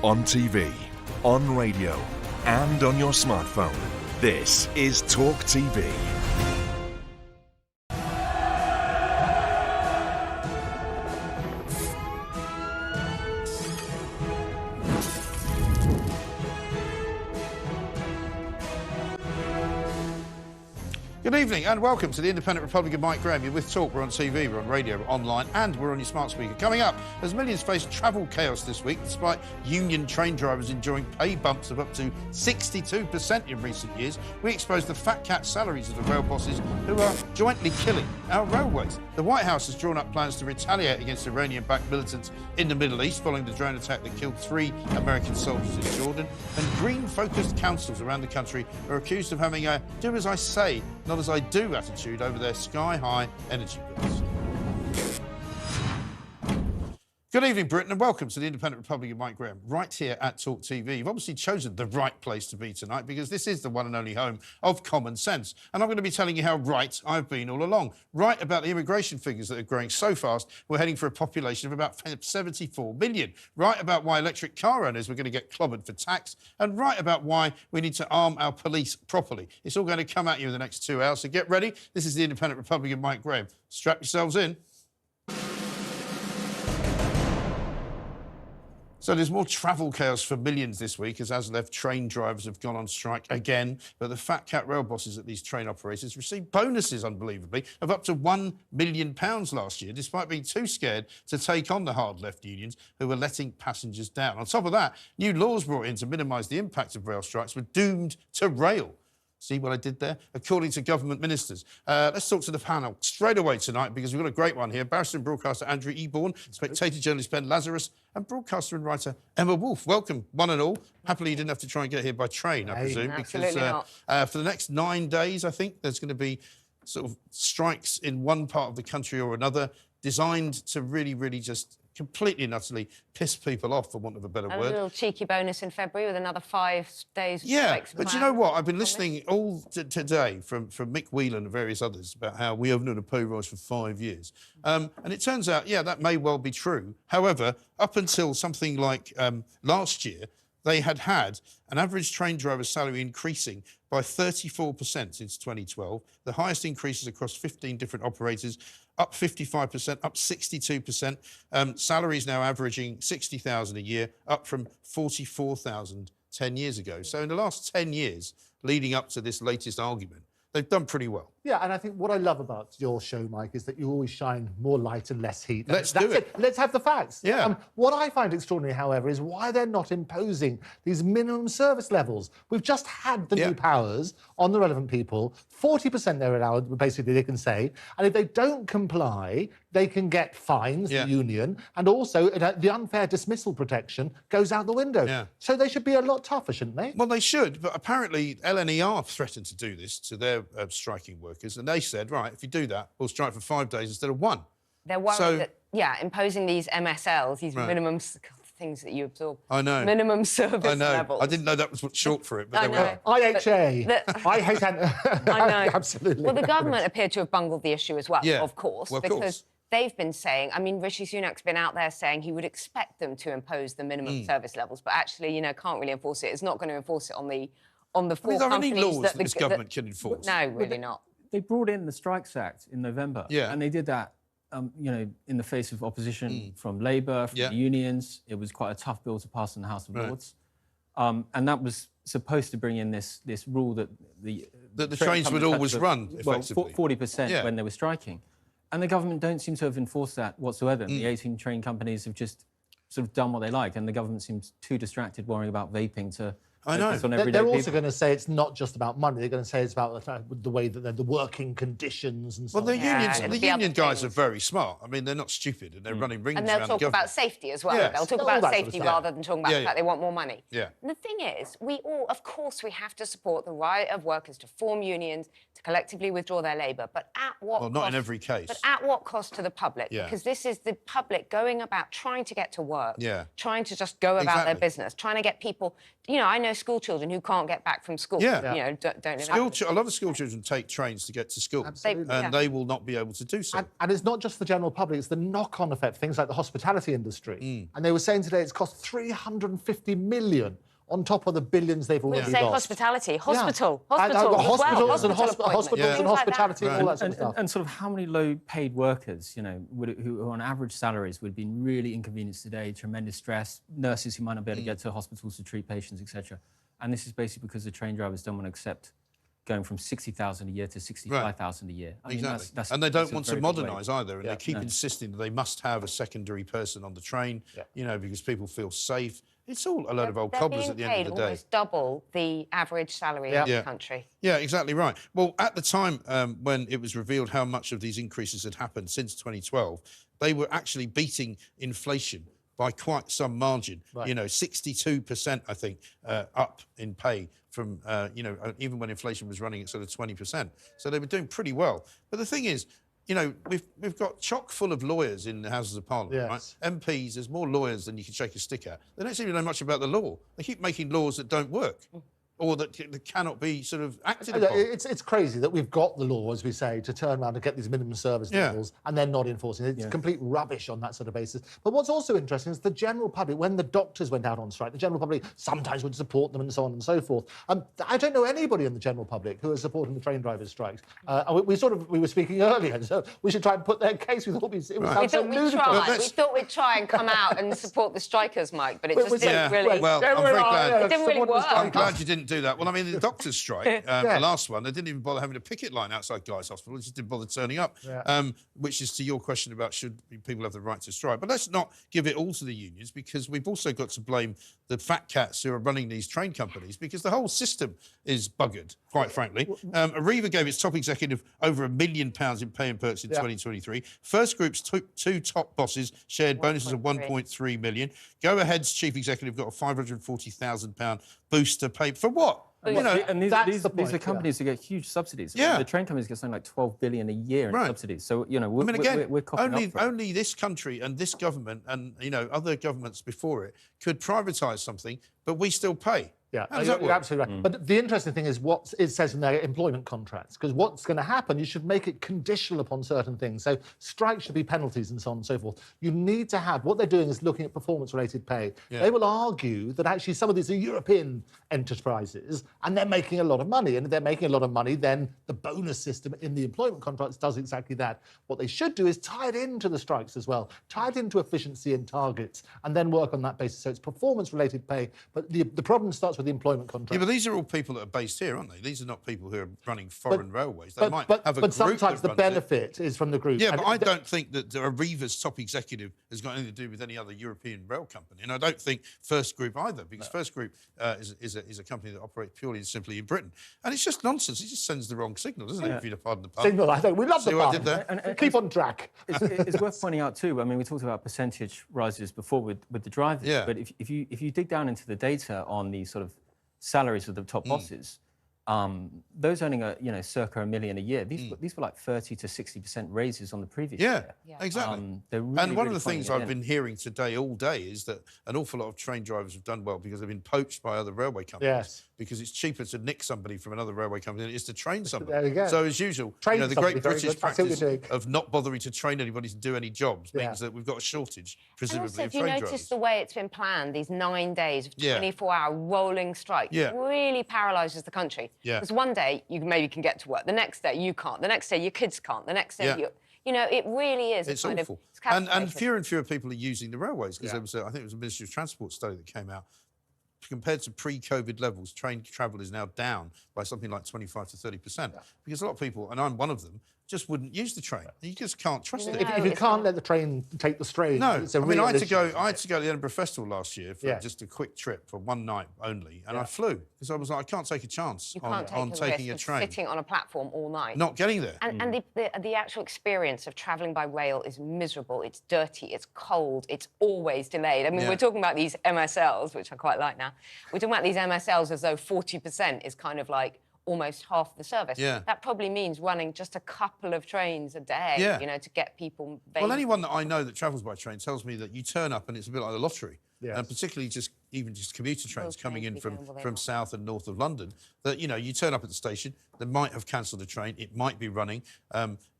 on TV, on radio, and on your smartphone. This is Talk TV. Good evening and welcome to the Independent Republic of Mike Graham. You're with Talk, we're on TV, we're on radio, we're online and we're on your smart speaker. Coming up, as millions face travel chaos this week, despite union train drivers enjoying pay bumps of up to 62% in recent years, we expose the fat cat salaries of the rail bosses who are jointly killing our railways. The White House has drawn up plans to retaliate against Iranian-backed militants in the Middle East following the drone attack that killed 3 American soldiers in Jordan. And green-focused councils around the country are accused of having a do as I say, not as I do attitude over their sky-high energy bills. Good evening, Britain, and welcome to the Independent Republic of Mike Graham, right here at Talk TV. You've obviously chosen the right place to be tonight because this is the one and only home of common sense. And I'm going to be telling you how right I've been all along. Right about the immigration figures that are growing so fast, we're heading for a population of about 74 million. Right about why electric car owners were going to get clobbered for tax. And right about why we need to arm our police properly. It's all going to come at you in the next 2 hours, so get ready. This is the Independent Republic of Mike Graham. Strap yourselves in. So there's more travel chaos for millions this week as ASLEF train drivers have gone on strike again. But the fat cat rail bosses at these train operators received bonuses, unbelievably, of up to £1 million last year, despite being too scared to take on the hard left unions who were letting passengers down. On top of that, new laws brought in to minimise the impact of rail strikes were doomed to rail. See what I did there? According to government ministers. Let's talk to the panel straight away tonight because we've got a great one here. Barrister and broadcaster Andrew Eborn, spectator journalist Ben Lazarus, and broadcaster and writer Emma Woolf. Welcome, one and all. Happily, you didn't have to try and get here by train, I presume, because for the next 9 days, I think, there's going to be sort of strikes in one part of the country or another designed to really, really just completely and utterly piss people off, for want of a better word. A little cheeky bonus in February with another 5 days. Yeah, but you know what? I've been listening all today from Mick Whelan and various others about how we haven't had a pay rise for 5 years. And it turns out, yeah, that may well be true. However, up until something like last year, they had an average train driver's salary increasing by 34% since 2012, the highest increases across 15 different operators, up 55%, up 62%. Salaries now averaging $60,000 a year, up from $44,000 10 years ago. So in the last 10 years, leading up to this latest argument, they've done pretty well. Yeah, and I think what I love about your show, Mike, is that you always shine more light and less heat. Let's do it. Let's have the facts. Yeah. What I find extraordinary, however, is why they're not imposing these minimum service levels. We've just had the new powers on the relevant people. 40% they're allowed, basically, they can say. And if they don't comply, they can get fines, the union, and also the unfair dismissal protection goes out the window. Yeah. So they should be a lot tougher, shouldn't they? Well, they should, but apparently LNER threatened to do this to their striking workers, and they said, right, if you do that, we'll strike for 5 days instead of 1. They're worried that, imposing these MSLs, these minimum things that you absorb. I know. Minimum service levels. I didn't know that was short for it, but I they know. were. IHA. I hate I know. Absolutely. Well, the government appeared to have bungled the issue as well, of course, of because course. they've been saying, I mean, Rishi Sunak's been out there saying he would expect them to impose the minimum service levels, but actually, can't really enforce it. It's not going to enforce it on the 4 Are there companies any laws that the this government can enforce? No, really not. They brought in the Strikes Act in November. Yeah. And they did that, in the face of opposition from Labour, from the unions. It was quite a tough bill to pass in the House of Lords. And that was supposed to bring in this rule that the trains would always run, effectively. 40% when they were striking. And the government don't seem to have enforced that whatsoever. The 18 train companies have just sort of done what they like, and the government seems too distracted worrying about vaping to... I know. They're also going to say it's not just about money. They're going to say it's about the way that the working conditions and so on. Well, the union guys are very smart. I mean, they're not stupid, and they're running rings around the government. And they'll talk about safety as well. Yes. They'll talk about safety rather than talking about the fact they want more money. Yeah. And the thing is, of course, we have to support the right of workers to form unions, to collectively withdraw their labour, but at what cost? Well, not in every case. But at what cost to the public? Because this is the public going about trying to get to work, trying to just go about their business, trying to get people... I know know, school children who can't get back from school. Yeah. You know, don't live A lot of school children take trains to get to school. Absolutely. And they will not be able to do so. And it's not just the general public, it's the knock-on effect, things like the hospitality industry. And they were saying today it's cost 350 million on top of the billions they've already Say lost. hospitality, hospitals hospitals and hospitality and all that sort of and, stuff. and sort of how many low-paid workers, you know, who on average salaries would have been really inconvenienced today, tremendous stress, nurses who might not be able to get to hospitals to treat patients, etc. And this is basically because the train drivers don't want to accept going from 60,000 a year to 65,000 a year. I mean, exactly. And they don't want to modernise either, and they keep insisting that they must have a secondary person on the train, you know, because people feel safe. It's all a load of old cobblers at the end of the day. Almost double the average salary in the country. Yeah, exactly right. Well, at the time when it was revealed how much of these increases had happened since 2012, they were actually beating inflation by quite some margin. You know, 62%, I think, up in pay from, you know, even when inflation was running at sort of 20%. So they were doing pretty well. But the thing is, you know, we've got chock full of lawyers in the Houses of Parliament, right? MPs, there's more lawyers than you can shake a stick at. They don't seem to know much about the law. They keep making laws that don't work. Or that cannot be sort of acted upon. It's crazy that we've got the law, as we say, to turn around and get these minimum service levels and they're not enforcing it. It's complete rubbish on that sort of basis. But what's also interesting is the general public, when the doctors went out on strike, the general public sometimes would support them and so on and so forth. I don't know anybody in the general public who is supporting the train drivers' strikes. We were speaking earlier, so we should try and put their case. We thought We thought we'd try and come out and support the strikers, Mike, but it just didn't really. Well, I'm very glad. It didn't really work. I'm glad you didn't do that. Well, I mean, the doctors' strike, the last one, they didn't even bother having a picket line outside Guy's Hospital. They just didn't bother turning up, which is to your question about should people have the right to strike. But let's not give it all to the unions, because we've also got to blame the fat cats who are running these train companies, because the whole system is buggered, quite frankly. Arriva gave its top executive over £1 million in pay and perks in 2023. First Group's two top bosses shared bonuses of 1.3 million. Go Ahead's chief executive got a £540,000 boost to pay for what? You know, and these are companies who get huge subsidies. The train companies get something like 12 billion a year in subsidies. So, you know, we're coughing up only this country and this government and, you know, other governments before it could privatise something, but we still pay. Yeah, you're absolutely right. But the interesting thing is what it says in their employment contracts, because what's going to happen, you should make it conditional upon certain things. So strikes should be penalties and so on and so forth. You need to have, what they're doing is looking at performance-related pay. They will argue that actually some of these are European enterprises and they're making a lot of money. And if they're making a lot of money, then the bonus system in the employment contracts does exactly that. What they should do is tie it into the strikes as well, tie it into efficiency and targets, and then work on that basis. So it's performance-related pay, but the problem starts with the employment contract. Yeah, but these are all people that are based here, aren't they? These are not people who are running foreign railways. They might have a group. But sometimes the benefit is from the group. Yeah, but I don't think that Arriva's top executive has got anything to do with any other European rail company, and I don't think First Group either, because First Group is a company that operates purely and simply in Britain, and it's just nonsense. It just sends the wrong signal, doesn't it? If you'd pardon the pun. Signal, I think we love the pun. And keep on track. It's worth pointing out too. I mean, we talked about percentage rises before with the drivers, but if you dig down into the data on the sort of salaries of the top bosses, those earning circa $1 million a year, these were like 30 to 60% raises on the previous year. Yeah, exactly. Really, and one of the things I've been hearing today all day is that an awful lot of train drivers have done well because they've been poached by other railway companies. Because it's cheaper to nick somebody from another railway company than it is to train somebody. There you go. So as usual, the great British practice of not bothering to train anybody to do any jobs means that we've got a shortage, presumably, of train drivers. If you notice the way it's been planned, these 9 days of 24-hour rolling strikes, really paralyses the country. Because one day you maybe can get to work, the next day you can't, the next day your kids can't, the next day you know, it really is. It's awful. And fewer and fewer people are using the railways, because there was I think it was a Ministry of Transport study that came out. Compared to pre-COVID levels, train travel is now down by something like 25 to 30%. Because a lot of people, and I'm one of them, just wouldn't use the train. You just can't trust it. If you can't let the train take the strain, it's a real I had to issue. go to the Edinburgh Festival last year for just a quick trip for one night only, and I flew because I was like, I can't take a chance on taking a train. Sitting on a platform all night. Not getting there. And the actual experience of travelling by rail is miserable. It's dirty, it's cold, it's always delayed. I mean, we're talking about these MSLs, which I quite like now. We're talking about these MSLs as though 40% is kind of like almost half the service. That probably means running just a couple of trains a day, you know, to get people... Well, anyone that I know that travels by train tells me that you turn up and it's a bit like the lottery. And particularly just even just commuter trains coming in trains be going where they from want. south and north of London, that, you know, you turn up at the station, they might have cancelled a train, it might be running.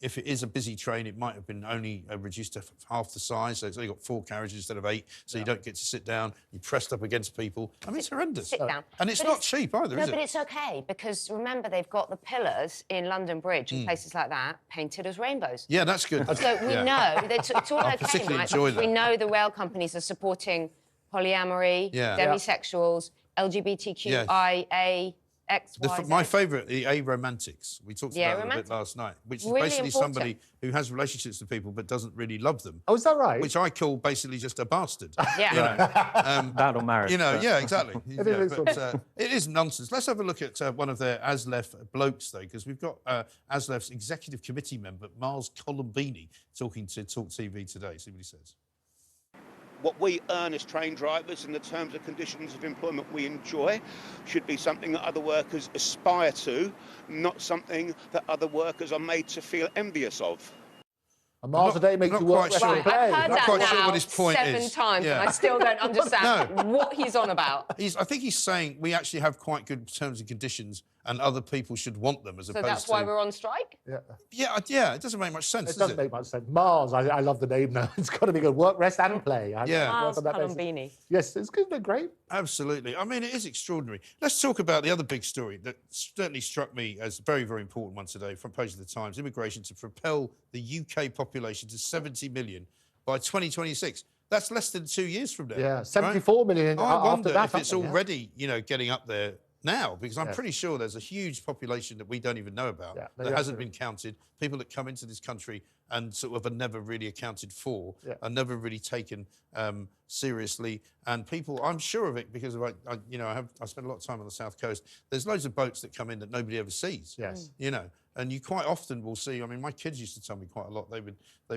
If it is a busy train, it might have been only reduced to half the size, so it's only got 4 carriages instead of 8, so you don't get to sit down, you're pressed up against people. I mean, it's horrendous. Sit down. And it's But not cheap either, No, is it? but it's okay, because remember, they've got the pillars in London Bridge Hmm. and places like that painted as rainbows. Yeah, that's good. So we know that it's all okay, particularly right? enjoy Because we that. know the rail companies are supporting polyamory, Yeah. demisexuals, LGBTQIA, X, Y, Z. My favourite, the aromantics. We talked about it a bit Aromantic. last night, which is Really basically important. somebody who has relationships with people but doesn't really love them. Oh, is that right? Which I call basically just a bastard. Yeah. That or marriage. You know, but- yeah, exactly. is It is nonsense. Let's have a look at one of their ASLEF blokes, though, because we've got ASLEF's executive committee member, Miles Colombini, talking to Talk TV today. See what he says. What we earn as train drivers and the terms and conditions of employment we enjoy should be something that other workers aspire to, not something that other workers are made to feel envious of. A miles a day makes not you work quite sure. better Right, play. I've heard Not that quite now sure what his point 7 is. times, Yeah. and I still don't understand No. what he's on about. I think he's saying we actually have quite good terms and conditions, and other people should want them as So opposed that's to. why we're on strike? Yeah, it doesn't make much sense, It does doesn't it? make much sense. Mars, I love the name now. It's got to be good. Work, rest, and play. Yeah. Miles Work on that basis. Colombini. Yes, it's good. They're great. Absolutely. I mean, it is extraordinary. Let's talk about the other big story that certainly struck me as a very, very important one today, front page of the Times, immigration to propel the UK population to 70 million by 2026. That's less than 2 years from now. Yeah, 74 million I after wonder that. if it's aren't they? Yeah. already, you know, getting up there now, because I'm Yes. pretty sure there's a huge population that we don't even know about Yeah, that you're hasn't absolutely been counted. People that come into this country and sort of are never really accounted for, Yeah. are never really taken seriously. And people, I'm sure of it because of, I spend a lot of time on the South Coast. There's loads of boats that come in that nobody ever sees. Yes. You know, and you quite often will see. I mean, my kids used to tell me quite a lot. They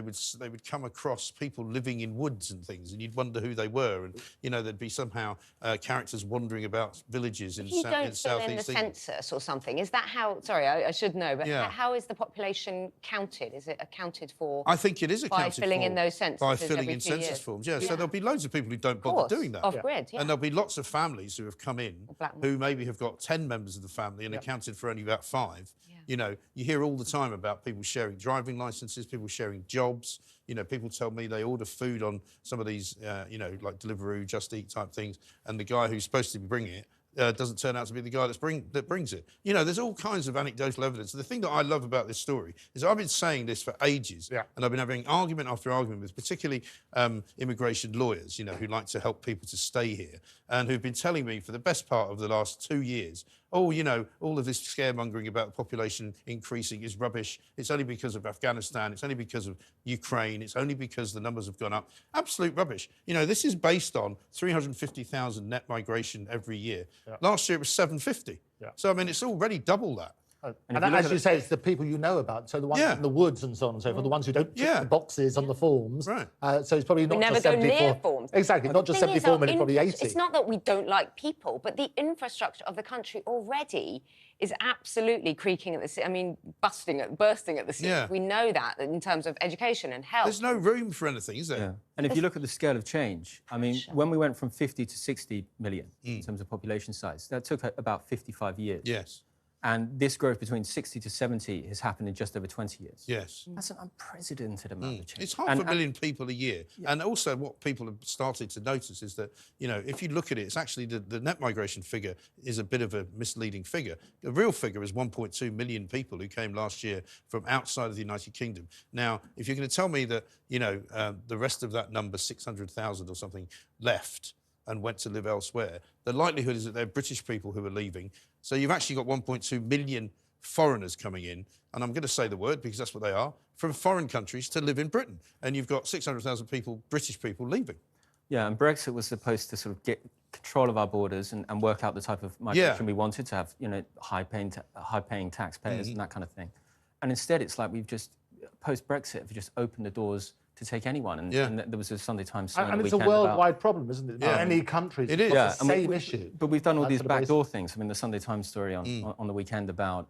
would come across people living in woods and things, and you'd wonder who they were. And you know, there'd be somehow characters wandering about villages in If you don't fill in the southeast England. census or something, is that how... Sorry, I should know, but Yeah. how is the population counted? Is it accounted for I think it is accounted filling for in those censuses by filling every in 2 census years? forms. Yeah, so Yeah. there'll be loads of people who don't Of bother course, doing that. off-grid, yeah. And there'll be lots of families who have come in black who maybe have got 10 members of the family and accounted for only about 5. Yeah. You know, you hear all the time about people sharing driving licenses, people sharing jobs. You know, people tell me they order food on some of these, like Deliveroo, Just Eat type things, and the guy who's supposed to be bringing it doesn't turn out to be the guy that brings it. You know, there's all kinds of anecdotal evidence. The thing that I love about this story is I've been saying this for ages, and I've been having argument after argument with particularly immigration lawyers, you know, who like to help people to stay here, and who've been telling me for the best part of the last 2 years, oh, you know, all of this scaremongering about the population increasing is rubbish. It's only because of Afghanistan. It's only because of Ukraine. It's only because the numbers have gone up. Absolute rubbish. You know, this is based on 350,000 net migration every year. Yeah. Last year it was 750. Yeah. So, I mean, it's already double that. And if you look as at you it- say, it's the people you know about. So the ones Yeah. in the woods and so on and so forth, the ones who don't tick Yeah. the boxes on the forms. Right. So it's probably not never just go 74. near forms. Exactly, not just Thing is, 74 our million, probably 80. It's not that we don't like people, but the infrastructure of the country already is absolutely creaking at the seams. I mean, bursting at the seams. Yeah. We know that in terms of education and health. There's no room for anything, is there? Yeah. And if you look at the scale of change, I mean, when we went from 50 to 60 million in terms of population size, that took about 55 years. Yes. And this growth between 60 to 70 has happened in just over 20 years. Yes. That's an unprecedented amount of change. It's half a million people a year. And also what people have started to notice is that, you know, if you look at it, it's actually the net migration figure is a bit of a misleading figure. The real figure is 1.2 million people who came last year from outside of the United Kingdom. Now, if you're going to tell me that, you know, the rest of that number, 600,000 or something, left and went to live elsewhere, the likelihood is that they're British people who are leaving. So you've actually got 1.2 million foreigners coming in, and I'm going to say the word because that's what they are, from foreign countries to live in Britain. And you've got 600,000 people, British people, leaving. Yeah, and Brexit was supposed to sort of get control of our borders and work out the type of migration we wanted to have, you know, high-paying taxpayers and that kind of thing. And instead, it's like we've just, post-Brexit, we've just opened the doors to take anyone. And, Yeah. and there was a Sunday Times story And on the it's a weekend worldwide problem, isn't it? Yeah. Many countries It have is. got Yeah, the and same issue. But we've done all these for the backdoor things. I mean, the Sunday Times story on the weekend about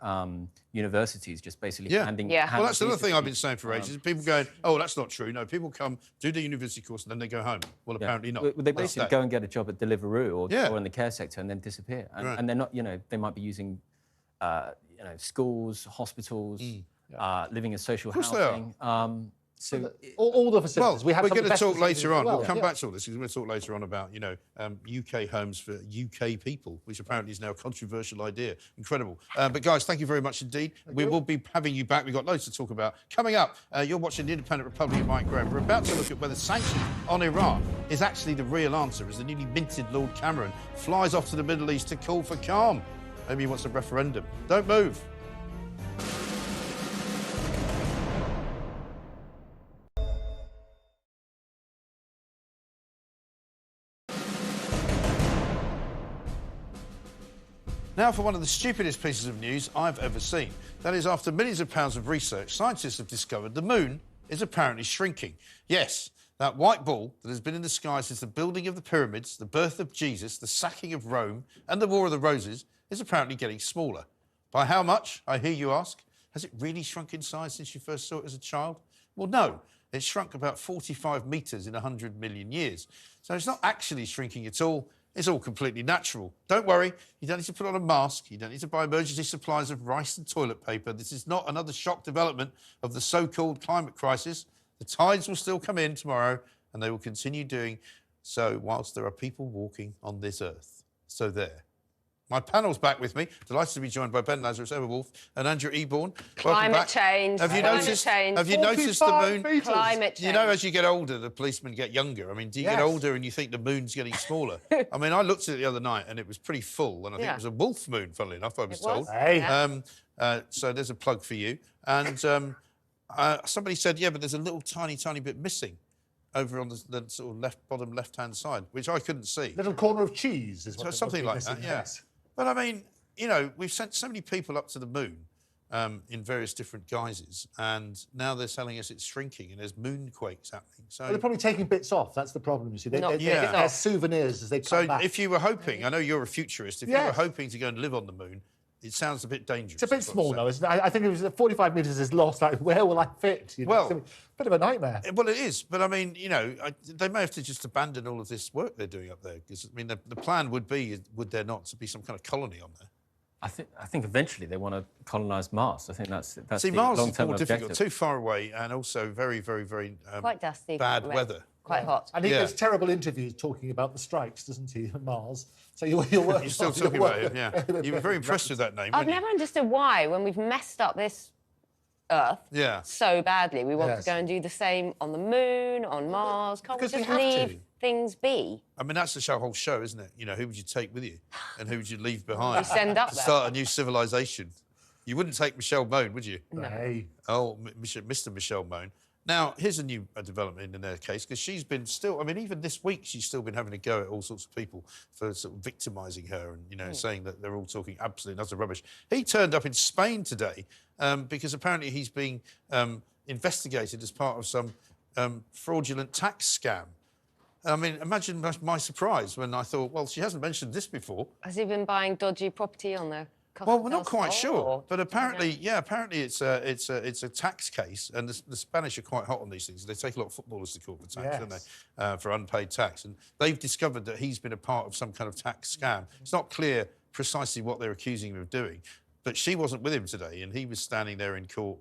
universities just basically handing... Well, that's another visas thing to I've been saying for ages. People going, oh, that's not true. No, people come, do the university course, and then they go home. Well, apparently not. Well, they basically go and get a job at Deliveroo or in the care sector and then disappear. And they're not, they might be using, schools, hospitals, living in social housing. So all the facilities. Well, we're going to best talk facilities later as on. well. We'll come back to all this. We're going to talk later on about, UK homes for UK people, which apparently is now a controversial idea. Incredible. But, guys, thank you very much indeed. We will be having you back. We've got loads to talk about. Coming up, you're watching The Independent Republic of Mike Graham. We're about to look at whether sanctions on Iran is actually the real answer, as the newly minted Lord Cameron flies off to the Middle East to call for calm. Maybe he wants a referendum. Don't move. Now for one of the stupidest pieces of news I've ever seen. That is, after millions of pounds of research, scientists have discovered the moon is apparently shrinking. Yes, that white ball that has been in the sky since the building of the pyramids, the birth of Jesus, the sacking of Rome and the War of the Roses is apparently getting smaller. By how much, I hear you ask? Has it really shrunk in size since you first saw it as a child? Well, no. It shrunk about 45 metres in 100 million years. So it's not actually shrinking at all. It's all completely natural. Don't worry, you don't need to put on a mask. You don't need to buy emergency supplies of rice and toilet paper. This is not another shock development of the so-called climate crisis. The tides will still come in tomorrow, and they will continue doing so whilst there are people walking on this earth. So there. My panel's back with me. Delighted to be joined by Ben Lazarus, Emma Woolf, and Andrew Eborn. Climate change. Have you noticed the moon? Climate change. You know, as you get older, the policemen get younger. I mean, do you get older and you think the moon's getting smaller? I mean, I looked at it the other night and it was pretty full, and I think it was a wolf moon, funnily enough, I was told. Hey. So there's a plug for you. And somebody said, yeah, but there's a little tiny bit missing over on the sort of bottom left-hand side, which I couldn't see. Little corner of cheese is what something like that, yes. But I mean, we've sent so many people up to the moon in various different guises, and now they're telling us it's shrinking and there's moonquakes happening. So they're probably taking bits off. That's the problem, you see. They're They're souvenirs as they come back. So if you were hoping, I know you're a futurist, if you were hoping to go and live on the moon, it sounds a bit dangerous. It's a bit small, though, isn't it? I think it was 45 metres is lost. Like, where will I fit? Well, it's a bit of a nightmare. Well, it is. But, I mean, they may have to just abandon all of this work they're doing up there. Because, I mean, the plan would there not, to be some kind of colony on there? I think eventually they want to colonise Mars. I think that's See, the Mars is long-term more difficult, objective. too far away, and also very, very, very quite dusty, bad weather. Quite hot. And he gives terrible interviews talking about the strikes, doesn't he, on Mars? So you're still talking about him, yeah. You were very impressed with that name, I've never understood why, when we've messed up this Earth so badly, we want to go and do the same on the moon, on Mars. Can't we just leave things be? I mean, that's the whole show, isn't it? Who would you take with you? And who would you leave behind? We send up to start a new civilization. You wouldn't take Michelle Mone, would you? No. Hey. Oh, Mr. Michelle Mone. Now, here's a new development in their case, because she's been even this week, she's still been having a go at all sorts of people for sort of victimising her and, saying that they're all talking absolutely utter rubbish. He turned up in Spain today because apparently he's being investigated as part of some fraudulent tax scam. I mean, imagine my surprise when I thought, well, she hasn't mentioned this before. Has he been buying dodgy property on the... Well, we're not quite sure, but apparently, apparently it's a tax case, and the Spanish are quite hot on these things. They take a lot of footballers to court for tax, don't they, for unpaid tax, and they've discovered that he's been a part of some kind of tax scam. It's not clear precisely what they're accusing him of doing, but she wasn't with him today, and he was standing there in court,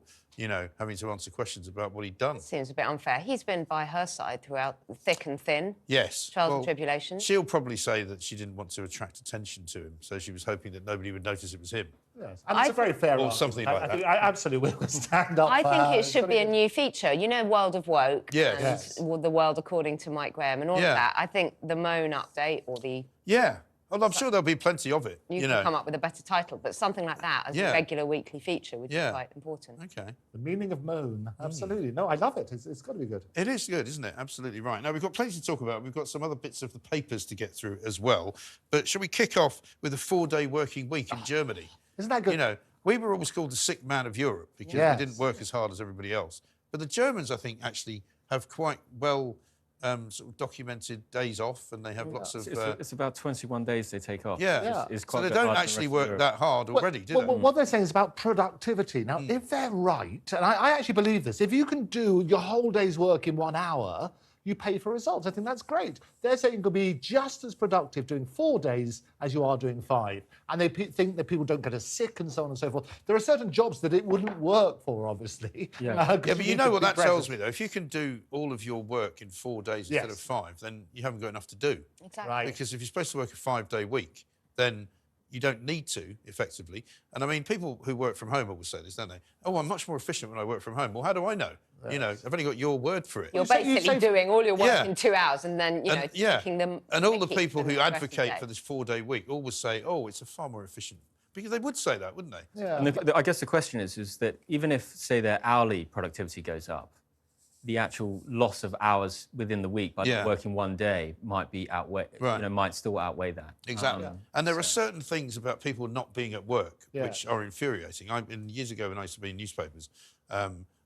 having to answer questions about what he'd done. Seems a bit unfair. He's been by her side throughout thick and thin. Yes. Trials and tribulations. She'll probably say that she didn't want to attract attention to him, so she was hoping that nobody would notice it was him. Yes. And it's a very fair Or something like that. I absolutely will stand up. I think it should be a new feature. World of Woke. Yes. And the world according to Mike Graham and all of that. I think the Moan update or the... Yeah. Well, I'm sure there'll be plenty of it. You can come up with a better title, but something like that as a regular weekly feature would be quite important. OK. The meaning of moan. Absolutely. No, I love it. It's got to be good. It is good, isn't it? Absolutely right. Now, we've got plenty to talk about. We've got some other bits of the papers to get through as well. But shall we kick off with a 4-day working week in Germany? Isn't that good? We were always called the sick man of Europe because we didn't work as hard as everybody else. But the Germans, I think, actually have quite well sort of documented days off, and they have lots of... It's about 21 days they take off. Yeah. It's So quite they don't actually work that hard already, do they? What they're saying is about productivity. Now, if they're right, and I actually believe this, if you can do your whole day's work in 1 hour, you pay for results. I think that's great. They're saying you could be just as productive doing 4 days as you are doing 5. And they think that people don't get as sick and so on and so forth. There are certain jobs that it wouldn't work for, obviously. Yeah, but you know what that tells me, though? If you can do all of your work in 4 days instead of 5, then you haven't got enough to do. Exactly. Right. Because if you're supposed to work a 5-day week, then you don't need to, effectively. And I mean, people who work from home always say this, don't they? Oh, I'm much more efficient when I work from home. Well, how do I know? You know, I've only got your word for it. You're basically doing all your work in 2 hours and then, you know, taking them... And all the people who advocate for this 4-day week always say, oh, it's a far more efficient... Because they would say that, wouldn't they? Yeah. And I guess the question is that even if, say, their hourly productivity goes up, the actual loss of hours within the week by working 1 day might be might still outweigh that. Exactly. And there are certain things about people not being at work which are infuriating. Years ago when I used to be in newspapers,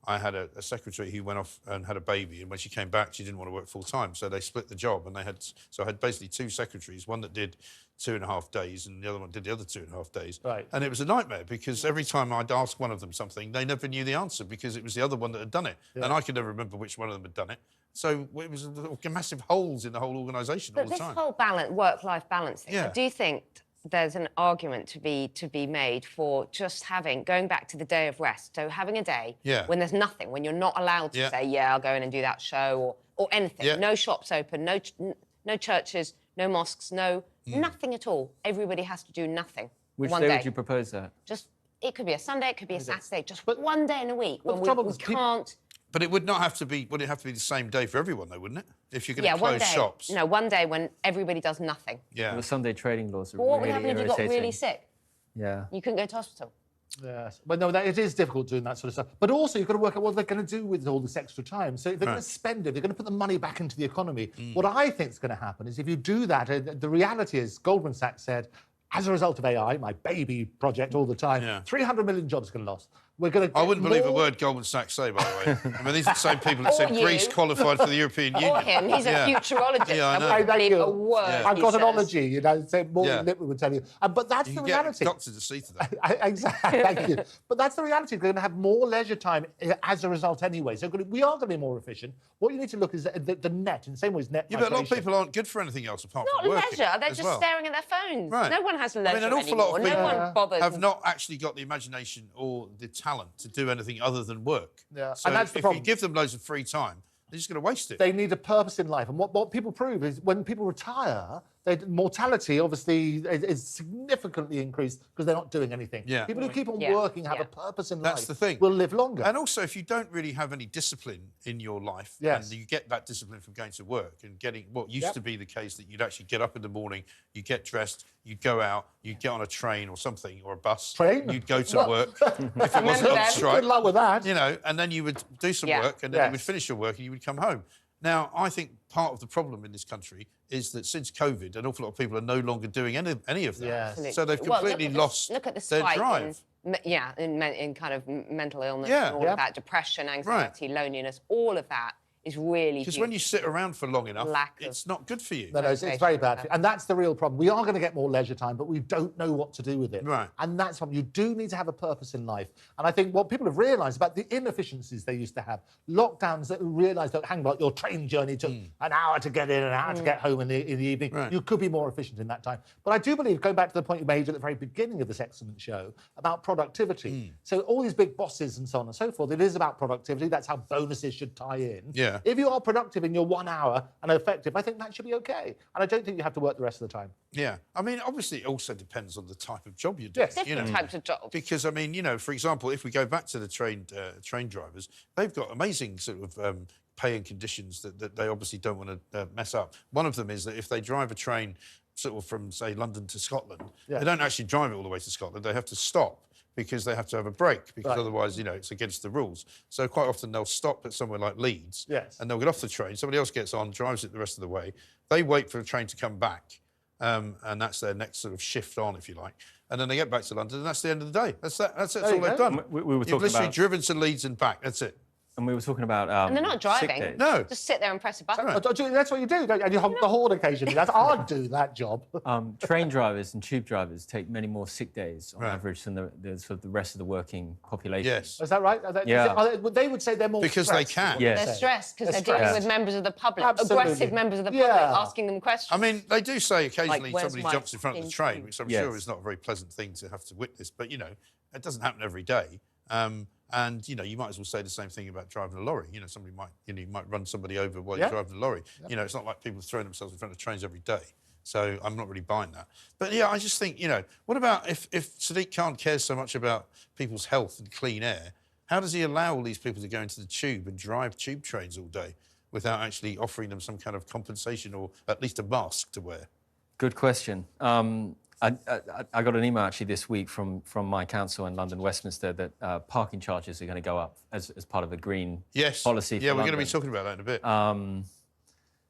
I had a secretary who went off and had a baby, and when she came back, she didn't want to work full time, so they split the job, and I had basically 2 secretaries, one that did 2.5 days, and the other one did the other 2.5 days. Right. And it was a nightmare because every time I'd ask one of them something, they never knew the answer because it was the other one that had done it, and I could never remember which one of them had done it. So it was massive holes in the whole organisation all the time. But this whole work-life balance thing, I do think there's an argument to be made for just going back to the day of rest. So having a day when there's nothing, when you're not allowed to say, I'll go in and do that show or anything. No shops open, no churches, no mosques, nothing at all. Everybody has to do nothing. Which one day day would you propose that? It could be a Sunday, it could be a Saturday, just 1 day in a week when we can't... But it would not have to be... Would it have to be the same day for everyone, though, wouldn't it? If you're going to close shops. No, 1 day when everybody does nothing. Yeah. The Sunday trading laws are What would really happen if you got really sick? Yeah. You couldn't go to hospital. Yes. But no, it is difficult doing that sort of stuff. But also, you've got to work out what they're going to do with all this extra time. So if they're going to spend it, they're going to put the money back into the economy. What I think is going to happen is if you do that, the reality is, Goldman Sachs said, as a result of AI, my baby project all the time, 300 million jobs are going to lose. We're going to I wouldn't believe a word Goldman Sachs say, by the way. I mean, these are the same people that said Greece qualified for the European Union. Or him, he's a futurologist. Yeah, I know. I wouldn't believe a word I've got an ology, you know, so more than Lipman would tell you. But that's the reality. Get doctors to see to that. Exactly, thank you. But that's the reality. They're going to have more leisure time as a result anyway. So we are going to be more efficient. What you need to look is the net, in the same way as net but a lot of people aren't good for anything else apart from working. Not leisure, they're just staring at their phones. Right. No one has leisure an awful lot of people no one bothers. have not actually got the imagination or the talent to do anything other than work. Yeah. So And that's the if problem. you give them loads of free time, they're just going to waste it. They need a purpose in life. And what people prove is when people retire, mortality obviously is significantly increased because they're not doing anything. Yeah. People who keep on working, have a purpose in life, That's the thing. will live longer. And also, if you don't really have any discipline in your life, and you get that discipline from going to work and getting what used to be the case that you'd actually get up in the morning, you get dressed, you'd go out, you'd get on a train or something, or a bus. Train? You'd go to work if it wasn't on strike. Good luck with that. You know, and then you would do some work, and then you would finish your work and you would come home. Now, I think part of the problem in this country is that since COVID, an awful lot of people are no longer doing any of that. Yes. So they've completely lost look at the their spike drive. in kind of mental illness and all of that, depression, anxiety, loneliness, all of that is really... Because when you sit around for long enough, it's not good for you. No, it's very bad. And that's the real problem. We are going to get more leisure time, but we don't know what to do with it. Right. And that's what you do need to have a purpose in life. And I think what people have realised about the inefficiencies they used to have, lockdowns that realised that, hang on, your train journey took an hour to get in, an hour to get home in the evening. Right. You could be more efficient in that time. But I do believe, going back to the point you made at the very beginning of this excellent show, about productivity. So all these big bosses and so on and so forth, it is about productivity. That's how bonuses should tie in. Yeah. If you are productive in your 1 hour and effective, I think that should be okay. And I don't think you have to work the rest of the time. Yeah. I mean, obviously, it also depends on the type of job you're doing. Yes. Different types of jobs. Because, I mean, you know, for example, if we go back to the train drivers, they've got amazing sort of pay and conditions that they obviously don't want to mess up. One of them is that if they drive a train sort of from, say, London to Scotland, they don't actually drive it all the way to Scotland. They have to stop because they have to have a break, because otherwise, you know, it's against the rules. So quite often they'll stop at somewhere like Leeds, and they'll get off the train. Somebody else gets on, drives it the rest of the way. They wait for a train to come back, and that's their next sort of shift on, if you like. And then they get back to London, and that's the end of the day. That's all they've done. We were You've talking literally about... driven to Leeds and back. That's it. And we were talking about and they're not sick driving. days. No. Just sit there and press a button. That's what you do, don't you? And you honk the horn occasionally. I'd do that job. Train drivers and tube drivers take many more sick days on Right. average than the sort of the rest of the working population. Yes. Is that right? They would say they're more Because they stressed, can. is what Yeah. they They're say. stressed because they're They're dealing stressed. with members of the public, Absolutely. aggressive members of the public, Yeah. asking them questions. I mean, they do say occasionally where's somebody my jumps in front of the train, which I'm Yes. sure is not a very pleasant thing to have to witness. But, you know, it doesn't happen every day. And, you know, you might as well say the same thing about driving a lorry. You know, somebody might, you know, you might run somebody over while you're driving a lorry. You know, it's not like people throwing themselves in front of trains every day. So I'm not really buying that. But, yeah, I just think, you know, what about if Sadiq Khan cares so much about people's health and clean air, how does he allow all these people to go into the tube and drive tube trains all day without actually offering them some kind of compensation or at least a mask to wear? Good question. I got an email actually this week from my council in London, Westminster, that parking charges are going to go up as part of a green policy. Yeah, for we're going to be London. talking about that in a bit.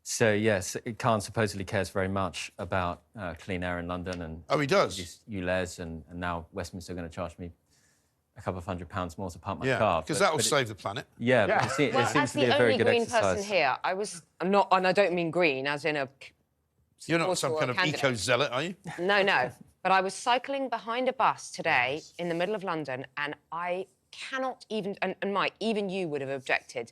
So yes, Khan supposedly cares very much about clean air in London, and He does. ULEZ, and now Westminster are going to charge me a couple of £100 more to park my car. Because that will save the planet. Yeah, but it Well, seems as to be the a very only good green exercise. person here, I'm not, and I don't mean green as in a. You're not some kind of candidate. eco-zealot, are you? No, no. But I was cycling behind a bus today in the middle of London, and I cannot even, and Mike, even you would have objected.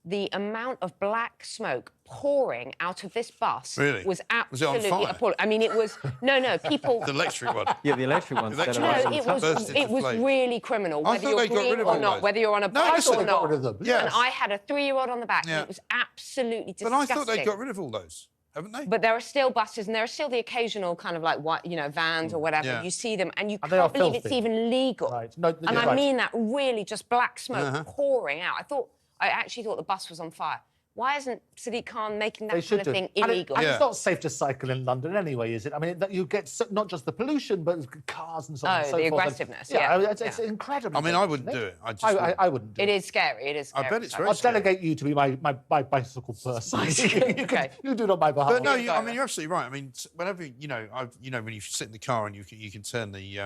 The amount of black smoke pouring out of this bus Really? was Was it on absolutely fire? appalling. I mean, it was no people. The electric one. Yeah, the electric ones. Electric No, ones. it Burst into was flame. really criminal. I Whether thought you're they got green rid of or all not, those. whether you're on a No, bus listen, or they got not. rid of them. Yes. And I had a 3-year-old on the back, Yeah. and it was absolutely But disgusting. I thought they got rid of all those, haven't they? But there are still buses, and there are still the occasional kind of like, vans or whatever. Yeah. You see them, and you And they are can't believe it's filthy. even legal. Right. No, and you're I right. mean that really, just black smoke pouring out. I actually thought the bus was on fire. Why isn't Sadiq Khan making that They kind should of do. thing And illegal? it's not safe to cycle in London anyway, is it? I mean, you get not just the pollution, but cars and so on and so the forth. aggressiveness, Yeah, yeah. I mean, it's incredible. I mean, I wouldn't do it. I wouldn't do It it. is scary. It is scary. I bet it's very I'll scary. delegate you to be my bicycle person. Okay. You do it on my behalf. But no, Yeah, I mean, you're absolutely right. I mean, whenever, when you sit in the car and you can turn the,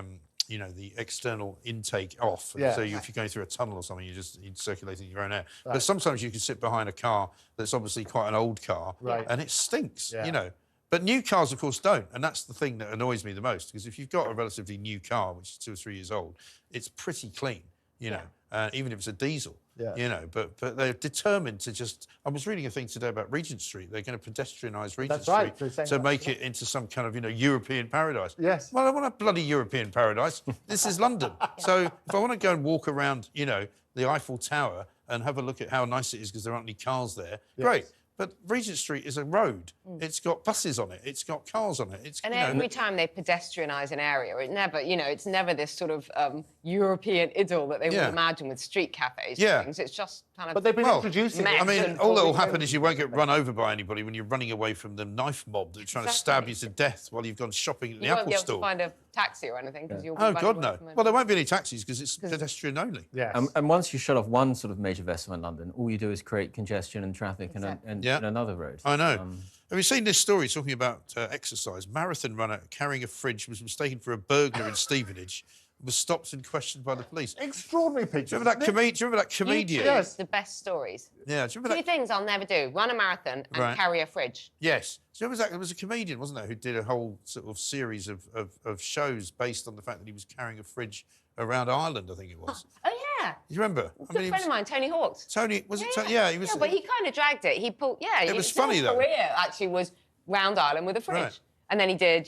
the external intake off. Yeah. So if you're going through a tunnel or something, you're circulating your own air. Right. But sometimes you can sit behind a car that's obviously quite an old car, Right. and it stinks, Yeah. But new cars, of course, don't. And that's the thing that annoys me the most, because if you've got a relatively new car, which is 2 or 3 years old, it's pretty clean, even if it's a diesel. Yeah. But they're determined to just. I was reading a thing today about Regent Street. They're going to pedestrianise Regent That's right, they're Street saying to that. make it into some kind of European paradise. Yes. Well, I want a bloody European paradise. This is London. So if I want to go and walk around, the Eiffel Tower and have a look at how nice it is because there aren't any cars there, great. But Regent Street is a road. It's got buses on it. It's got cars on it. And every time they pedestrianise an area, it never, it's never this sort of European idyll that they would imagine with street cafes and things. It's just kind of. But they've been introducing it. I mean, all that will happen is you won't get run over by anybody when you're running away from the knife mob that's trying to stab you to death while you've gone shopping at the You won't Apple be able store. to find a taxi or anything because you'll be Oh, running God, away no. from it. Well, there won't be any taxis because it's pedestrian only. Yes. And once you shut off one sort of major vessel in London, all you do is create congestion and traffic in another road. I know. Have you seen this story talking about exercise? Marathon runner carrying a fridge was mistaken for a burglar in Stevenage, was stopped and questioned by the police. Extraordinary picture. Do you remember that comedian? Yes. The best stories. Yeah. Do you remember Two that? things I'll never do: run a marathon and carry a fridge. Yes. Do you remember that? There was a comedian, wasn't there, who did a whole sort of series of shows based on the fact that he was carrying a fridge around Ireland, I think it was. Oh yeah. You remember? A good friend of mine, Tony Hawks. Tony, was it? Yeah, he was. Yeah, but he kind of dragged it. He pulled. Yeah, It was his funny, whole though. career actually was round Ireland with a fridge, Right. and then he did,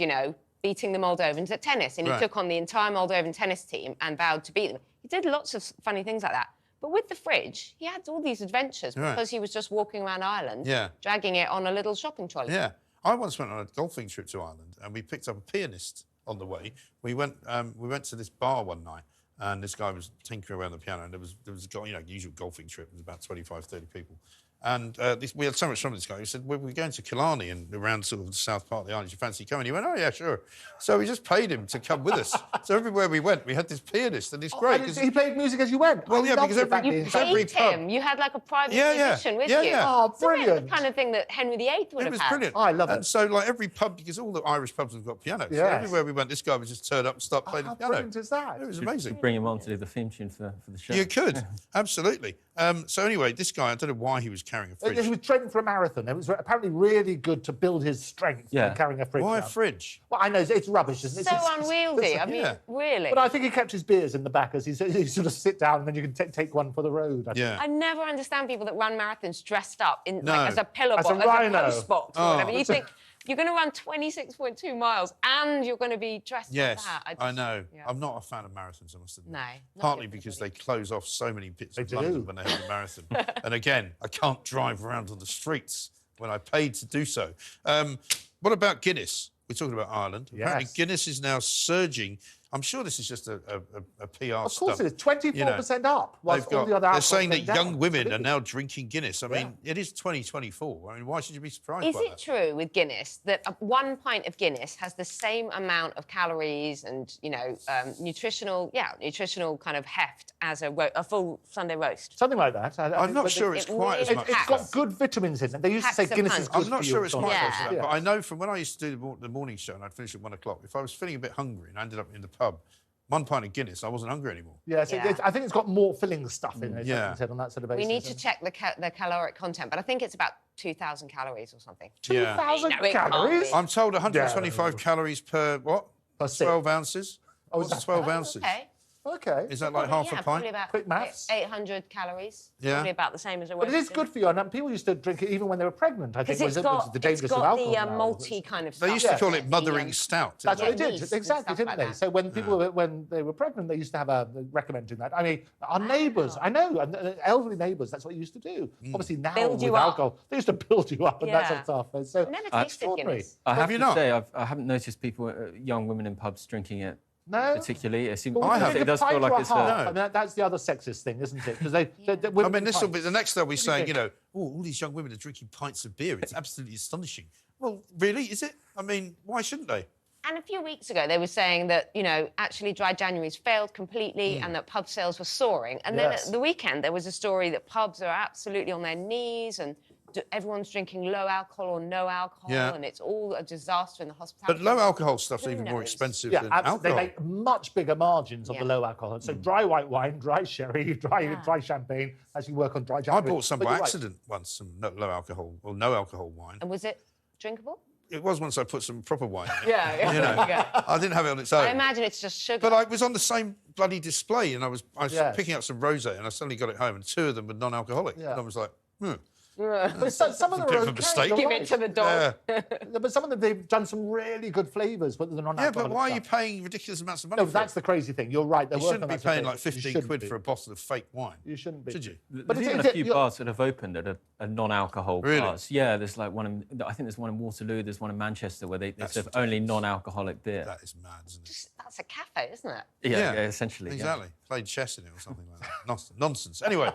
beating the Moldovans at tennis, and he Right. took on the entire Moldovan tennis team and vowed to beat them. He did lots of funny things like that. But with the fridge, he had all these adventures because he was just walking around Ireland, dragging it on a little shopping trolley. Yeah. I once went on a golfing trip to Ireland and we picked up a pianist on the way. We went to this bar one night and this guy was tinkering around the piano and there was a guy, usual golfing trip, it was about 25, 30 people. And we had so much fun with this guy. He said, we're going to Killarney and around sort of the south part of the island. Do you fancy coming? He went, oh, yeah, sure. So we just paid him to come with us. So everywhere we went, we had this pianist, and it's great. And he played music as you went? Well, yeah, because You paid him. You had like a private musician with you. Yeah. Oh, brilliant. Isn't that the kind of thing that Henry VIII would have had? It was brilliant. Oh, I love it. And so, like, every pub, because all the Irish pubs have got pianos. Yes. So everywhere we went, this guy would just turn up and start playing the How piano. brilliant is that? It was amazing. Bring him on to do the theme tune for the show. You could, absolutely. So anyway, this guy, I don't know why he was carrying a fridge. He was training for a marathon. It was apparently really good to build his strength by carrying a fridge. Why a around. fridge? Well, I know, it's rubbish, isn't it? So unwieldy. I mean, really. But I think he kept his beers in the back as he sort of sit down and then you can take one for the road. I think. I never understand people that run marathons dressed up in No. like, as a pillar As a box, as rhino. a post box or Oh. whatever. You think you're going to run 26.2 miles and you're going to be dressed Yes, like that. I know. Yeah. I'm not a fan of marathons, I must admit. No, not Partly good for because the they close off so many bits They of London do. when they have a marathon. And again, I can't drive around on the streets when I paid to do so. What about Guinness? We're talking about Ireland. Apparently, Yes. Guinness is now surging. I'm sure this is just a PR Of course stunt. it is. 24% up. Whilst all the other They're alcohol saying that went down. young women are Absolutely. now drinking Guinness. I mean, it is 2024. I mean, why should you be surprised Is by it that? true with Guinness that 1 pint of Guinness has the same amount of calories and, you know, nutritional kind of heft as a full Sunday roast? Something like that. I'm not sure it's quite as much. It's got good vitamins in it. They used to say Packs a Guinness is punch. good I'm not for sure you it's or quite something. close to that, Yeah. but I know from when I used to do the morning show and I'd finish at 1 o'clock, if I was feeling a bit hungry and I ended up in the pub, 1 pint of Guinness, I wasn't hungry anymore. Yes, Yeah. I think it's got more filling stuff in it, Yeah. as you said, on that sort of We basis. need to check the caloric content, but I think it's about 2,000 calories or something. Yeah. 2,000 No, it can't calories? be. I'm told 125 calories per what? Per sip. 12 ounces. Oh, is What's that- 12 ounces? Okay. Okay. Is that like half a pint? Probably about Quick maths. 800 calories. Yeah. Probably about the same as a But it is roast good for you. And people used to drink it even when they were pregnant, I think, because was the dangers of alcohol. now. malty kind of They stuff. used to call Yeah. it mothering stout. didn't That's what they? they yeast did, and exactly, stuff didn't like they? that. So when people were, when they were pregnant, they used to have a recommending that. I mean, our neighbours, I know, and elderly neighbours, that's what they used to do. Obviously now Build with you up. alcohol, they used to build you up and that sort Yeah. of stuff. And so Never I- tasted extraordinary. Guinness. I have you to not? say, I haven't noticed people, young women in pubs drinking it No. particularly. It seems, Well, have. it does feel like it's a... I mean, that's the other sexist thing, isn't it? Because I mean, this will be the next they'll be saying, think? you know, oh, all these young women are drinking pints of beer. It's absolutely astonishing. Well, really, is it? I mean, why shouldn't they? And a few weeks ago, they were saying that, you know, actually Dry January's failed completely and that pub sales were soaring. And then Yes. at the weekend, there was a story that pubs are absolutely on their knees and everyone's drinking low alcohol or no alcohol, Yeah. and it's all a disaster in the hospitality. But low alcohol stuff's Who even more knows? expensive Yeah, than absolutely. They alcohol. make much bigger margins on the Yeah. low alcohol. So dry white wine, dry sherry, dry champagne, as you work on dry I champagne. bought some But by you're right. accident once, some low alcohol or no alcohol wine. And was it drinkable? It was once I put some proper wine in it. Yeah. You know, I didn't have it on its own. I imagine it's just sugar. But I was on the same bloody display, and I was Yes. picking up some rosé, and I suddenly got it home, and 2 of them were non-alcoholic. Yeah. And I was like, But some of them bit are of a okay, mistake. you're Give right. it to the dog. But some of them, they've done some really good flavours, but they're yeah, non-alcoholic but why are you stuff. paying ridiculous amounts of money No, for that's it? the crazy thing. You're right. They're You working shouldn't on be that sort of paying like basis. You 15 shouldn't quid be. for a bottle of fake wine. You shouldn't be. Should you? There's it's- even it's- a few you're- bars that have opened that are non-alcohol Really? bars. Yeah, there's like one in, I think there's one in Waterloo, there's one in Manchester where they serve only non-alcoholic beer. That is mad, isn't it? That's a cafe, isn't it? Yeah, essentially. yeah. Exactly. Played chess in it or something like that. Nonsense. Anyway,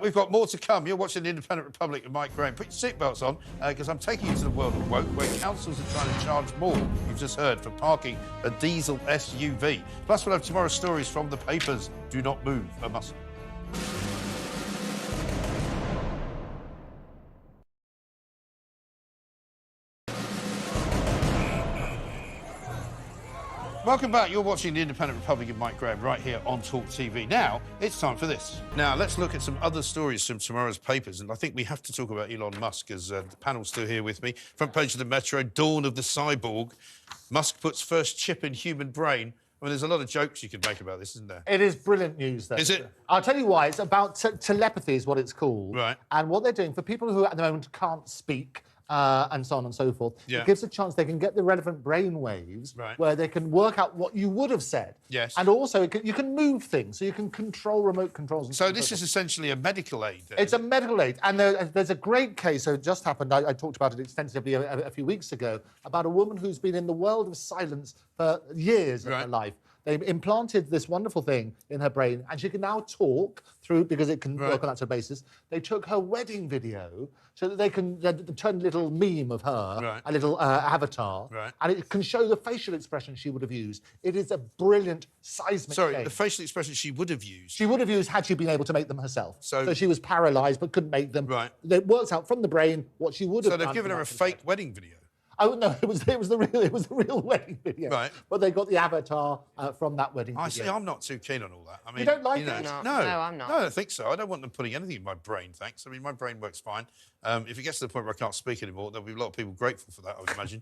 we've got more to come. You're watching The Independent Republic of Mike Graham. Put your seatbelts on, because I'm taking you to the world of woke, where councils are trying to charge more, you've just heard, for parking a diesel SUV. Plus, we'll have tomorrow's stories from the papers. Do not move a muscle. Welcome back. You're watching The Independent Republic of Mike Graham right here on Talk TV. Now, it's time for this. Now, let's look at some other stories from tomorrow's papers. And I think we have to talk about Elon Musk, as the panel's still here with me. Front page of the Metro, dawn of the cyborg. Musk puts first chip in human brain. I mean, there's a lot of jokes you could make about this, isn't there? It is brilliant news, though. Is it? I'll tell you why. It's about telepathy is what it's called. Right. And what they're doing, for people who at the moment can't speak, and so on and so forth, Yeah. it gives a chance they can get the relevant brain waves Right. where they can work out what you would have said. Yes. And also, you can move things, so you can control remote controls. And So this is essentially a medical aid, then? It's a medical aid, and there's a great case. So it just happened. I talked about it extensively a few weeks ago about a woman who's been in the world of silence for years of her Right. life. They implanted this wonderful thing in her brain, and she can now talk through, because it can work on that sort of basis. They took her wedding video so that they can turn a little meme of her, a little avatar, and it can show the facial expression she would have used. It is a brilliant seismic change. The facial expression she would have used. She would have used had she been able to make them herself. So she was paralysed but couldn't make them. Right. It works out from the brain what she would have done. So they've given her a fake wedding video. Oh no! It was the real wedding video. Right. But they got the avatar from that wedding video. I see. I'm not too keen on all that. I mean, you don't like it? No, no, I'm not. No, I don't think so. I don't want them putting anything in my brain. Thanks. I mean, my brain works fine. If it gets to the point where I can't speak anymore, there'll be a lot of people grateful for that, I would imagine.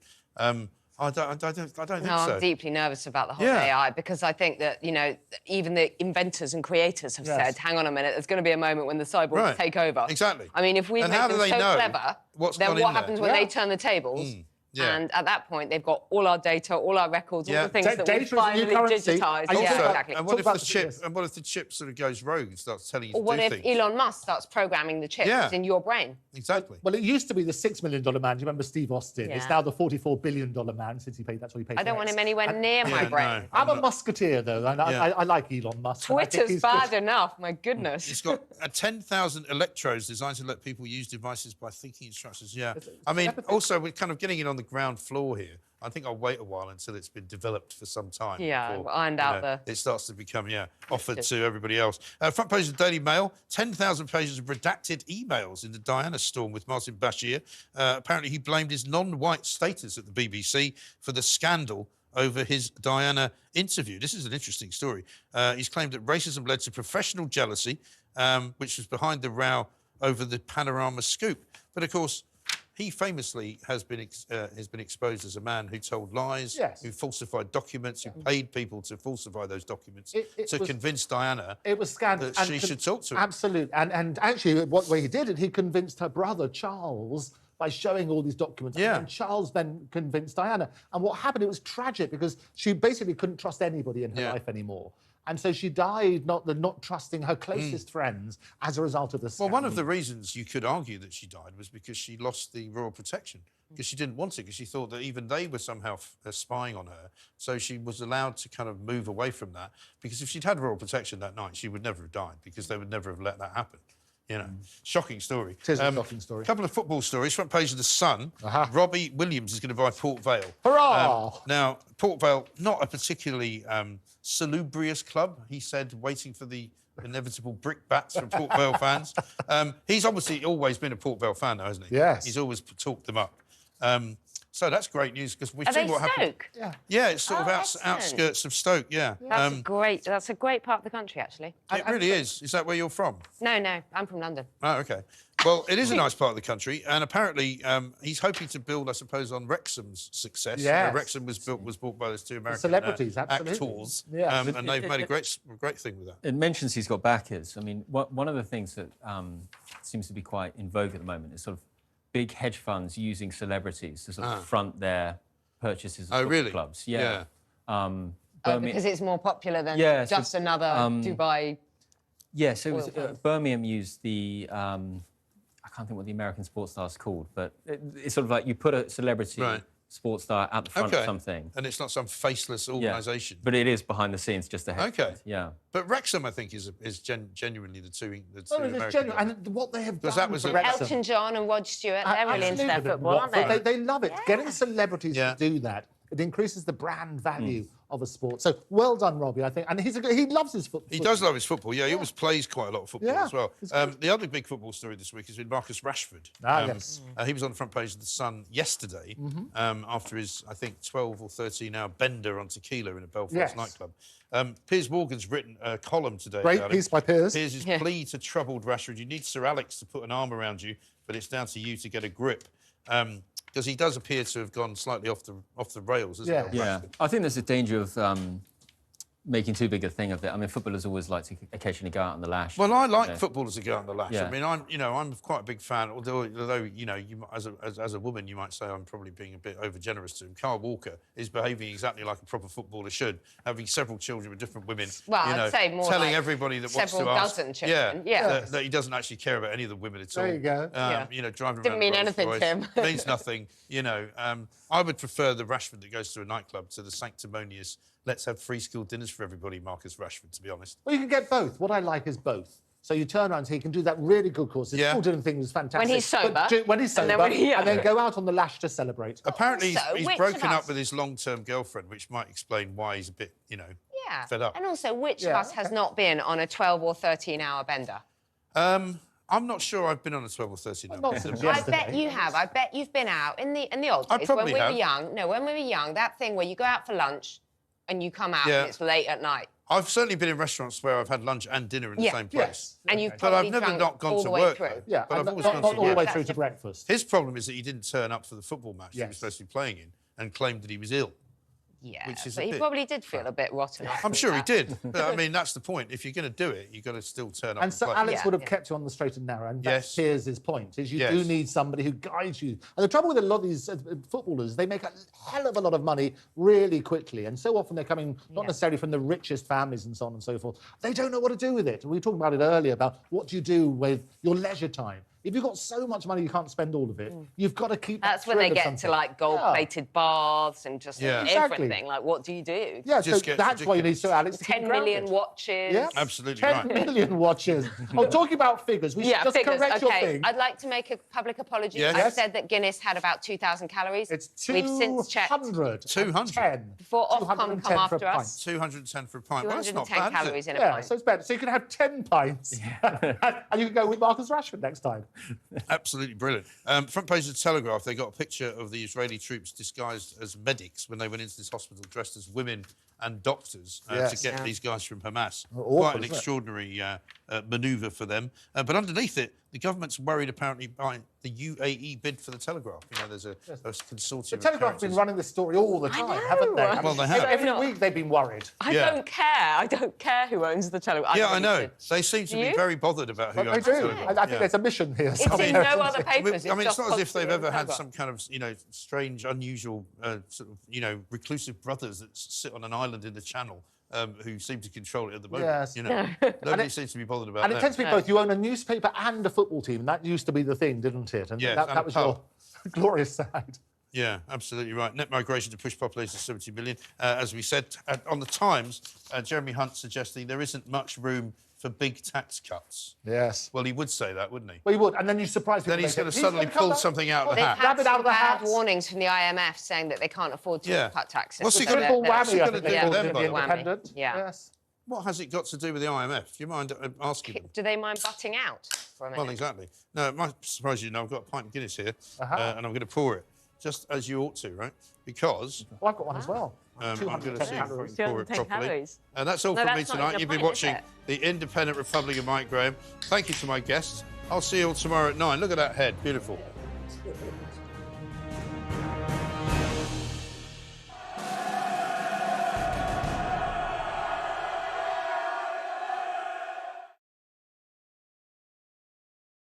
I don't think so. I'm deeply nervous about the whole AI, because I think that, you know, even the inventors and creators have said, hang on a minute, there's going to be a moment when the cyborgs take over. Exactly. I mean, if we make them so clever, then what happens when they turn the tables? And at that point, they've got all our data, all our records, all the things that we finally digitised. Exactly. And what if the chip sort of goes rogue and starts telling you to do things? Or what if Elon Musk starts programming the chips in your brain? Exactly. Well, it used to be the $6 million man. Do you remember Steve Austin? It's now the $44 billion man since he paid. That's what he paid. I don't want him anywhere near my brain. No, I'm a musketeer, though. I like Elon Musk. Twitter's bad enough. My goodness. He's got 10,000 electrodes designed to let people use devices by thinking instructions. Yeah. I mean, also, we're kind of getting it on the ground floor here. I think I'll wait a while until it's been developed for some time. Yeah, ironed out the... It starts to become, offered to everybody else. Front page of the Daily Mail, 10,000 pages of redacted emails in the Diana storm with Martin Bashir. Apparently, he blamed his non-white status at the BBC for the scandal over his Diana interview. This is an interesting story. He's claimed that racism led to professional jealousy, which was behind the row over the Panorama scoop. But, of course, he famously has been exposed as a man who told lies, who falsified documents, who paid people to falsify those documents to convince Diana that she should talk to him. Absolutely. And actually, what way he did it, he convinced her brother, Charles, by showing all these documents. And Charles then convinced Diana. And what happened, it was tragic, because she basically couldn't trust anybody in her life anymore. And so she died not trusting her closest friends as a result of this. Well, one of the reasons you could argue that she died was because she lost the royal protection, because she didn't want it, because she thought that even they were somehow spying on her. So she was allowed to kind of move away from that, because if she'd had royal protection that night, she would never have died, because they would never have let that happen. You know, shocking story. It is a shocking story. A couple of football stories. Front page of The Sun. Robbie Williams is going to buy Port Vale. Hurrah! Now, Port Vale, not a particularly salubrious club, he said, waiting for the inevitable brickbats from Port Vale fans. He's obviously always been a Port Vale fan, though, hasn't he? Yes. He's always talked them up. So that's great news, because we've Are seen they what happened. Stoke? Yeah, it's sort of excellent. outskirts of Stoke, That's great. That's a great part of the country, actually. It really is. Is that where you're from? No, I'm from London. Oh, OK. Well, it is a nice part of the country, and apparently he's hoping to build, I suppose, on Wrexham's success. Yes. Wrexham was bought by those two American celebrities, absolutely. actors, Yeah. and they've made a great thing with that. It mentions he's got backers. I mean, one of the things that seems to be quite in vogue at the moment is sort of big hedge funds using celebrities to sort of front their purchases of football clubs. Yeah. Because it's more popular than just another Dubai. Yeah, so it was, Birmingham used the, I can't think what the American sports star's called, but it's sort of like you put a celebrity sports star at the front of something. And it's not some faceless organisation. But it is behind the scenes, just a hedge fund. Yeah. But Wrexham, I think, is genuinely the two American. And what they have done that was for Wrexham. Elton John and Rod Stewart, they're really into their football, aren't they? They love it. Getting celebrities to do that, it increases the brand value of a sport. So well done, Robbie, I think. And he loves his football. He does love his football, he always plays quite a lot of football as well. The other big football story this week has been Marcus Rashford. Yes. He was on the front page of The Sun yesterday after his, I think, 12 or 13-hour bender on tequila in a Belfast nightclub. Piers Morgan's written a column today. Great piece by Piers. Piers' plea to troubled Rashford. You need Sir Alex to put an arm around you, but it's down to you to get a grip. Because he does appear to have gone slightly off the rails, isn't he? Yeah, I think there's a danger of making too big a thing of it. I mean, footballers always like to occasionally go out on the lash. Well, I like footballers to go out on the lash. Yeah. I mean, I'm quite a big fan. Although as a woman, you might say I'm probably being a bit over generous to him. Carl Walker is behaving exactly like a proper footballer should, having several children with different women. Well, I'd say more telling like everybody that wants to several ask, dozen children. Yeah. that he doesn't actually care about any of the women at all. There you go. Driving Didn't around mean a Rolls anything Royce to him. means nothing. I would prefer the Rashford that goes to a nightclub to the sanctimonious, let's have free school dinners for everybody, Marcus Rashford, to be honest. Well, you can get both. What I like is both. So you turn around and he can do that really good course. His school dinner thing is fantastic. When he's sober. When he's sober. And then go out on the lash to celebrate. Apparently, he's which broken of up us? with his long-term girlfriend, which might explain why he's a bit, fed up. And also, which of us has not been on a 12 or 13-hour bender? I'm not sure I've been on a 12 or 13 hour Not since I yesterday. bet you have. I bet you've been out in the old I days when probably we have. were young. No, when we were young, that thing where you go out for lunch and you come out and it's late at night. I've certainly been in restaurants where I've had lunch and dinner in the same place. Yes. And you've But probably I've never drunk not gone all to the way work. through. though. Yeah, but and I've always not gone all to the work. way That's through to different. breakfast. His problem is that he didn't turn up for the football match he was Yes. supposed to be playing in and claimed that he was ill. Yeah, Which is but a he bit probably did feel a bit rotten. I'm sure he did. But I mean, that's the point. If you're going to do it, you've got to still turn up And so play. Alex Yeah, would have yeah. kept you on the straight and narrow. And Yes. that's Piers' point, is you Yes. do need somebody who guides you. And the trouble with a lot of these footballers, they make a hell of a lot of money really quickly. And so often they're coming not necessarily from the richest families and so on and so forth. They don't know what to do with it. And we were talking about it earlier, about what do you do with your leisure time. If you've got so much money you can't spend all of it, you've got to keep That's that when they thrill of get something. to like gold-plated baths and just Yeah. Exactly. everything. Like, what do you do? Yeah, Just so gets that's why you need ridiculous. Sir Alex to keep 10 you million grounded. watches. Yeah, Absolutely 10 right. million watches. Oh, talking about figures, we should just figures. correct your Okay, thing. I'd like to make a public apology. Yes. I Yes. said that Guinness had about 2,000 calories. It's We've since checked. 200. 200. Before Ofcom 210 come for a after pint. us. 210 for a pint. Well, that's not 210 bad, is calories it? in a Yeah, pint. so it's better. So you can have 10 pints, and you can go with Marcus Rashford next time. Absolutely brilliant. Front page of the Telegraph, they got a picture of the Israeli troops disguised as medics when they went into this hospital dressed as women and doctors to Yes. get these guys from Hamas. Awful, Quite an isn't it? extraordinary manoeuvre for them. But underneath it, the government's worried apparently by the UAE bid for the Telegraph. You know, there's a consortium. The of Telegraph have characters. been running this story all the time, know. haven't they? Well, they have. Every So week they've been worried. I Yeah. don't care. I don't care who owns the Telegraph. Yeah, I know. They seem to Do be you? very bothered about who But they owns the do. Telegraph. I think Yeah. there's a mission here. It's in somewhere. no other papers. I mean, it's not as if they've posted ever in had Telegraph. some kind of, strange, unusual, reclusive brothers that sit on an island in the Channel who seem to control it at the moment. Yes. Nobody seems to be bothered about And it that. tends to be both. You own a newspaper and a football team, and that used to be the thing, didn't it? And Yes, that, and that a was pub. your glorious side. Yeah, absolutely right. Net migration to push population to 70 million. As we said, on the Times, Jeremy Hunt suggesting there isn't much room for big tax cuts. Yes. Well, he would say that, wouldn't he? Well, you would, and then you surprise people. Then he's they going to say, suddenly gonna come pull back." something out of the They've hat. had Rabbit some out of the bad hat. warnings from the IMF saying that they can't afford to Yeah. cut taxes. What's he So gonna they're- Triple they're- whammy, I gonna think do they with called them, it, by the the way? Independent. Yeah. Yes. What has it got to do with the IMF? Do you mind asking them? Do they mind butting out for a minute? Well, exactly. No, it might surprise you to know I've got a pint of Guinness here, Uh-huh. and I'm going to pour it, just as you ought to, right? Because Well, I've got one as well. I'm going to 210 see if I calories. can pour it 210 properly. calories. And that's all No, from me that's not tonight. even a You've been pint, watching is the Independent Republic of Mike Graham. Thank you to my guests. I'll see you all tomorrow at 9. Look at that head. Beautiful.